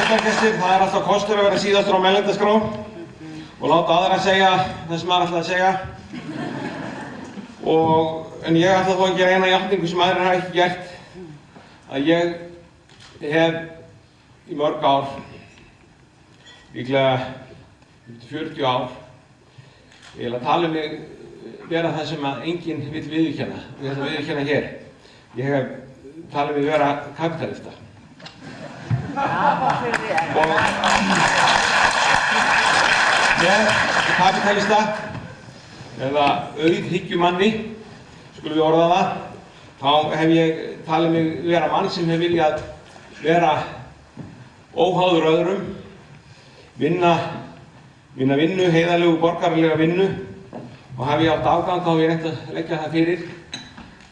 Fundargestir, það alltaf kostur að vera síðastur á mælendaskrá og láta aðra segja það sem maður ætlaði að segja. En ég ætla þó að gera eina játningu sem aðrir hafa ekki gert, að ég hef í mörg ár, líklega 40 ár, ég vil að tala um mig vera það sem að enginn vill viðurkenna, og ég ætla að viðurkenna hér. Ég hef talað um mig vera kapitalista. Með kapitalista eða auðhyggjumanni, skulum við orða það, þá hef ég talið mig vera mann sem hef viljað vera óháður öðrum, vinna vinnu, heiðarlegu borgaralega vinnu, og hef ég átt afgang á ég reynt að leggja það fyrir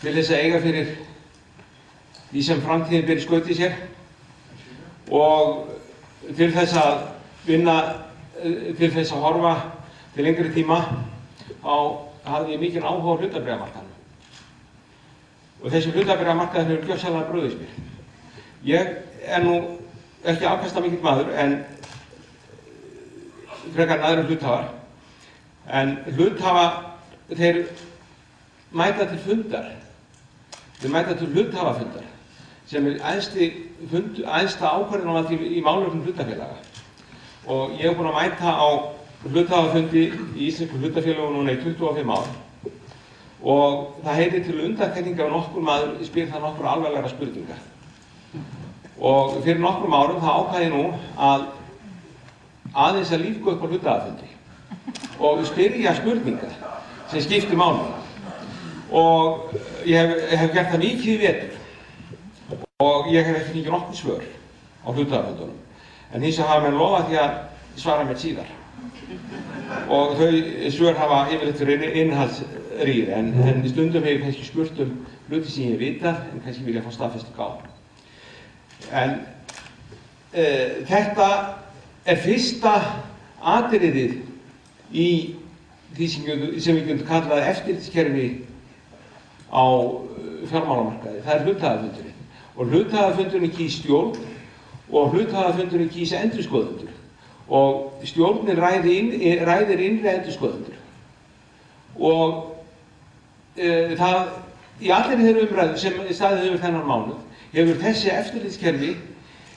til þess að eiga fyrir því sem framtíðin ber í skauti sér, og til þess að vinna, til þess að horfa til lengri tíma, þá hafði ég mikinn áhuga á hlutabréfamarkaðnum. Og þessi hlutabréfamarkaður hefur gjörsamlega brugðist mér. Ég er nú ekki afkastamikill maður, en frekar en aðrir hluthafar. En hluthafar, þeir mæta til fundar. Þeir mæta til hluthafafundar, sem æðsta ákvörðunarvald í málefnum hlutafélaga. Og ég hef búinn að mæta á hluthafafundi í íslensku hlutafélögum núna í 25 ár. Og það heitir til undantekninga ef nokkur maður spyr það nokkur alvarlegra spurninga. Og fyrir nokkrum árum þá ákvað ég nú að aðeins að lífga upp á hluthafafundi og spyrja spurninga sem skipti máli. Og ég hef gert það mikið í vetur. Og ég hef ekki fengið nokkur svör á hluthafafundunum. En hins vegar hafa menn lofað því að svara mér síðar. Og þau svör hafa yfirleitt verið innihaldsrýr, en stundum hef ég kannski spurt hluti sem ég vitað, en kannski vilja fá staðfestingu á. En þetta er fyrsta atriðið í því sem við getum kallað eftirlitskerfi á fjármálamarkaði. Það er hluthafafundurinn. Og hluthafafundurinn kýs stjórn og hluthafafundurinn kýs endurskoðendur. Og stjórnin ræðir innri endurskoðendur. Og það, í allir þeirra umræðu sem staðið hefur þennan mánuð, hefur þessi eftirlitskerfi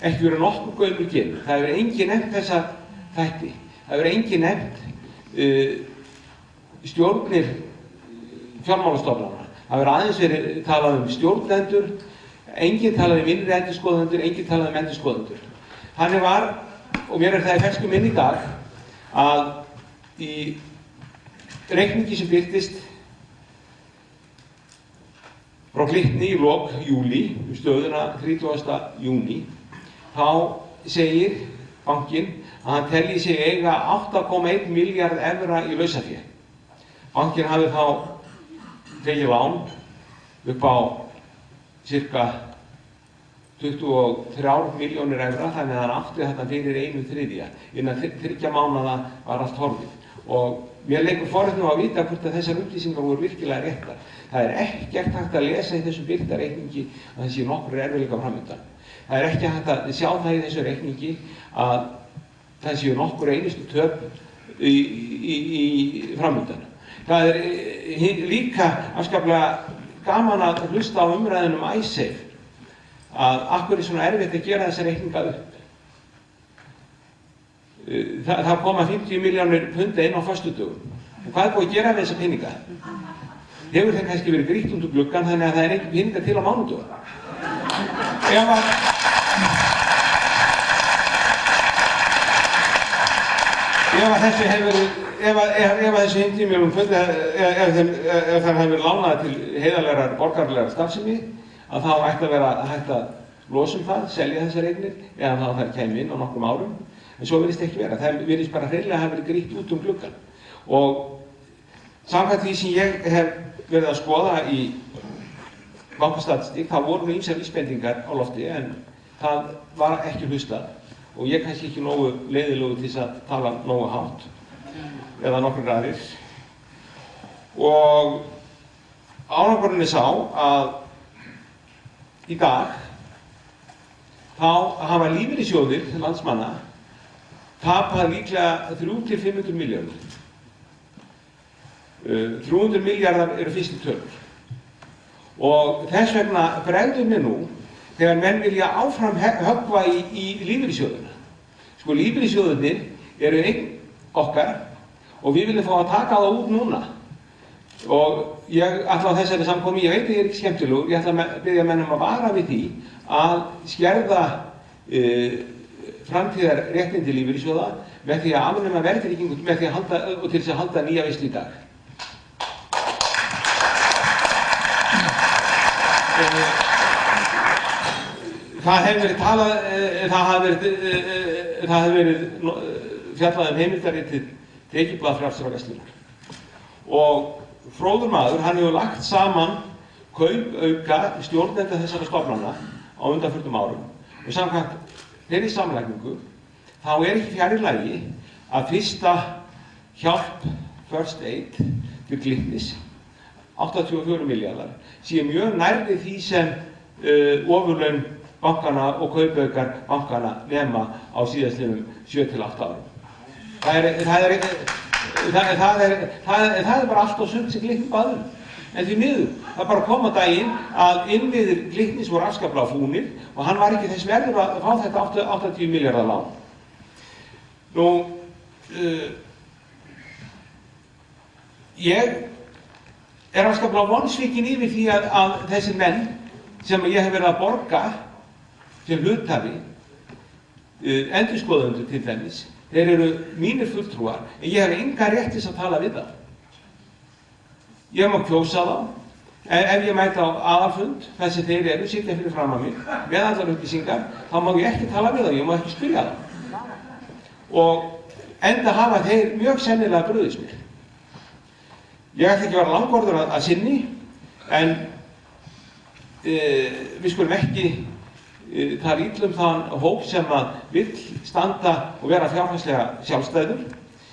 ekki verið nokkur gaumur gefið. Það hefur enginn nefnt þessa þætti. Það hefur enginn nefnt stjórnir fjármálastofnana. Það hefur aðeins verið talað um stjórnendur, enginn talaði um innri endurskoðendur, enginn talaði um endurskoðendur. Þannig var, og mér er það í fersku minni í dag, að í reikningi sem birtist frá Glitni í lok júlí, stöðuna 30. júní, þá segir bankinn að hann telji sig eiga 8,1 milljarð evra í lausafé. Bankinn hafði þá tekið lán upp á cirka 23 milljónir evra, þannig að hann átti þetta fyrir 1/3. Innan 3 mánaða var allt horfið. Og mér leikur forréttindi að vita hvort að þessar upplýsingar voru virkilega réttar. Það er ekkert hægt að lesa í þessum birta reikningi að það sé nokkur erfiðleikar framundan. Það er ekki hægt að sjá það í þessu reikningi að það séu nokkur einustu töp í framundan. Það er líka afskaplega gaman að hlusta á umræðin Icesave, að akkur er svona erfitt að gera þessa reikninga upp. Það koma 50 milljónir punda inn á föstudögum. Og hvað er búið að gera við þessa peninga? Hefur þeim kannski verið grýtt út úr gluggann, þannig að það er ekki peninga til á mánudögum. Ef þessi 50 milljónum punda, ef það hefur verið lánaði til heiðarlegrar borgaralegar starfsemi, að þá ætti að vera hægt að losa það, selja þessar eignir, eða þá þær kæmi inn á nokkrum árum. En svo virðist ekki vera. Það virðist bara hreinlega að hafa verið grýtt út um gluggann. Og samkvæmt því sem ég hef verið að skoða í bankastatistík, þá voru nú ýmsar vísbendingar á lofti, en það var ekki hlustað. Og ég kannski ekki nógu leiðilegur til þess að tala nógu hátt, eða nokkur aðrir. Og árangurinn er sá að í dag þá hafa lífeyrissjóðir landsmanna tapað líklega 300–500 milljarðar. 300 milljarðar eru fyrstu tölur. Og þess vegna bregður mér nú þegar menn vilja áfram höggva í lífeyrissjóðina. Sko, lífeyrissjóðirnir eru eign okkar og við viljum fá að taka það út núna. Og ég ætla á þessari samkomu, ég veit að ég er ekki skemmtilegur, ég ætla að biðja menn að vara við því að skerða framtíðarréttindi lífeyrissjóða með því að afnema verðtryggingu með því að til þess að halda nýja veislu í dag. Það hefur verið talað, það hefur verið fjallað heimildarritið Tekjublað frjálsrar verslunar. Og fróður maður, hann hefur lagt saman kaupauka stjórnenda þessara stofnana á undanförnum árum. Og samkvæmt þeirri samlagningu, þá ekki fjarri lagi að fyrsta hjálp First Aid til Glitnis, 84 milljarðar, sé mjög nærri því sem ofurlaun bankana og kaupaukar bankana nema á síðastliðnum 7–8 árum. Það er bara allt og sumt sem Glitnir bað um. En því miður, það bara kom á daginn að innviðir Glitnis voru afskaplega fúnir og hann var ekki þess verður að fá þetta 80 milljarða lán. Nú, ég er afskaplega vonsvikinn yfir því að þessir menn sem ég hef verið að borga sem hluthafi, endurskoðendur til dæmis, þeir eru mínir fulltrúar, en ég hef engan rétt til að tala við það. Ég má kjósa þá, ef ég mæti á aðalfund, þar sem þeir eru, sitja fyrir fram að mig, með allar upplýsingar, þá má ég ekki tala við þá, ég má ekki spyrja þá. Og enda hafa þeir mjög sennilega brugðist mér. Ég ætla ekki að vera langorður að sinni, en við skulum ekki tala illa um þann hóp sem vill standa og vera fjárhagslega sjálfstæður,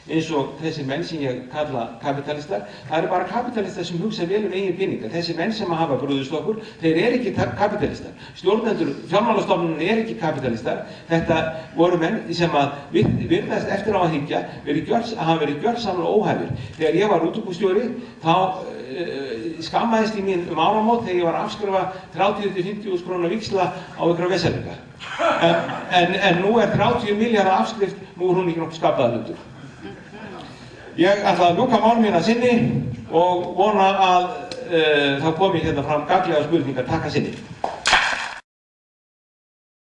eins og þessir menn sem ég kalla kapitalistar. Það eru bara kapitalistar sem hugsa vel eigin peninga. Þessir menn sem hafa brugðist okkur, þeir eru ekki kapitalistar. Stjórnendur fjármálastofnunar ekki kapitalistar. Þetta voru menn sem virðast eftir á að hyggja hafa verið gjörsamlega óhæfir. Þegar ég var útibússtjóri, þá skammaðist ég mín áramót þegar ég var að afskrifa 30–50.000 króna víxla á einhverja vesalinga. En nú 30 milljarða afskrift, nú hún ekki nokkuð skapaður hlutur. Ég ætla að ljúka mál mín að sinni og vona að þá komi hérna fram gagnlegar spurningar. Takk að sinni.